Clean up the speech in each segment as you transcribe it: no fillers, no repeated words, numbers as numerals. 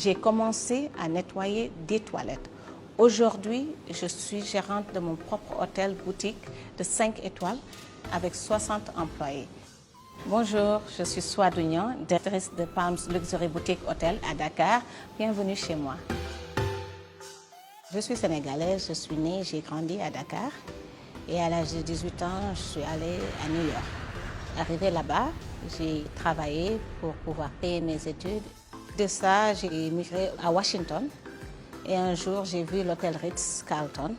J'ai commencé à nettoyer des toilettes. Aujourd'hui, je suis gérante de mon propre hôtel boutique de 5 étoiles avec 60 employés. Bonjour, je suis Souadou Niang, directrice de Palms Luxury Boutique Hotel à Dakar. Bienvenue chez moi. Je suis sénégalaise, je suis née, j'ai grandi à Dakar. Et à l'âge de 18 ans, je suis allée à New York. Arrivée là-bas, j'ai travaillé pour pouvoir payer mes études. De ça, j'ai migré à Washington. Et un jour, j'ai vu l'hôtel Ritz-Carlton,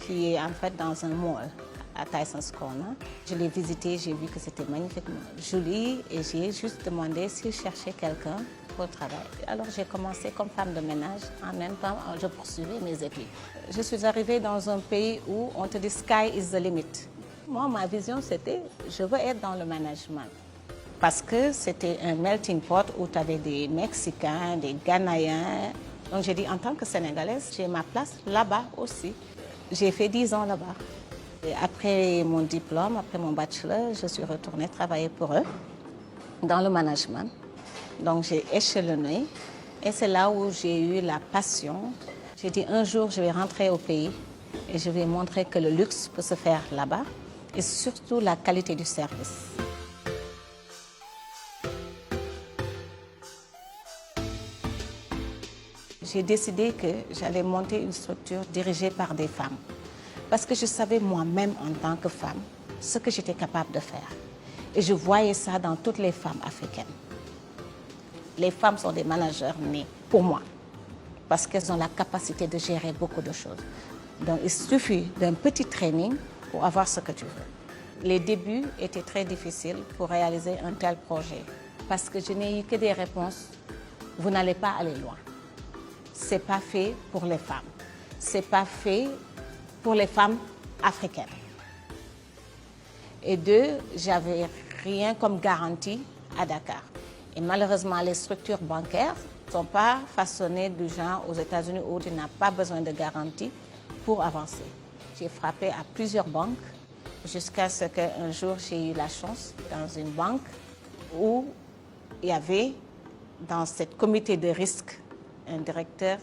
qui est en fait dans un mall à Tysons Corner. Je l'ai visité, j'ai vu que c'était magnifiquement joli et j'ai juste demandé s'il cherchait quelqu'un pour le travail. Alors j'ai commencé comme femme de ménage, en même temps je poursuivais mes études. Je suis arrivée dans un pays où on te dit sky is the limit. Moi, ma vision c'était, je veux être dans le management. Parce que c'était un melting pot où tu avais des Mexicains, des Ghanéens. Donc j'ai dit, en tant que Sénégalaise, j'ai ma place là-bas aussi. J'ai fait 10 ans là-bas. Après mon diplôme, après mon bachelor, je suis retournée travailler pour eux dans le management. Donc j'ai échelonné et c'est là où j'ai eu la passion. J'ai dit un jour je vais rentrer au pays et je vais montrer que le luxe peut se faire là-bas et surtout la qualité du service. J'ai décidé que j'allais monter une structure dirigée par des femmes. Parce que je savais moi-même en tant que femme ce que j'étais capable de faire. Et je voyais ça dans toutes les femmes africaines. Les femmes sont des managers nés pour moi. Parce qu'elles ont la capacité de gérer beaucoup de choses. Donc il suffit d'un petit training pour avoir ce que tu veux. Les débuts étaient très difficiles pour réaliser un tel projet. Parce que je n'ai eu que des réponses. Vous n'allez pas aller loin. C'est pas fait pour les femmes. C'est pas fait pour les femmes africaines. Et deux, j'avais rien comme garantie à Dakar. Et malheureusement, les structures bancaires ne sont pas façonnées du genre aux États-Unis où tu n'as pas besoin de garantie pour avancer. J'ai frappé à plusieurs banques jusqu'à ce qu'un jour j'ai eu la chance dans une banque où il y avait dans ce comité de risque un directeur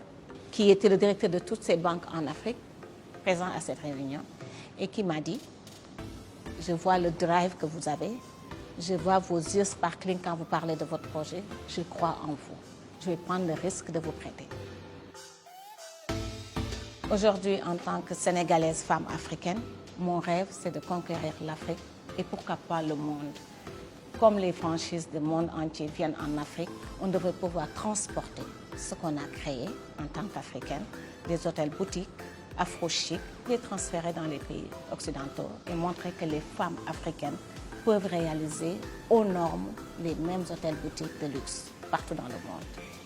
qui était le directeur de toutes ces banques en Afrique, présent à cette réunion, et qui m'a dit, je vois le drive que vous avez, je vois vos yeux sparkling quand vous parlez de votre projet, je crois en vous. Je vais prendre le risque de vous prêter. Aujourd'hui, en tant que Sénégalaise femme africaine, mon rêve, c'est de conquérir l'Afrique et pourquoi pas le monde. Comme les franchises du monde entier viennent en Afrique, on devrait pouvoir transporter ce qu'on a créé en tant qu'Africaine, des hôtels boutiques, afro-chic, les transférer dans les pays occidentaux et montrer que les femmes africaines peuvent réaliser aux normes les mêmes hôtels boutiques de luxe partout dans le monde.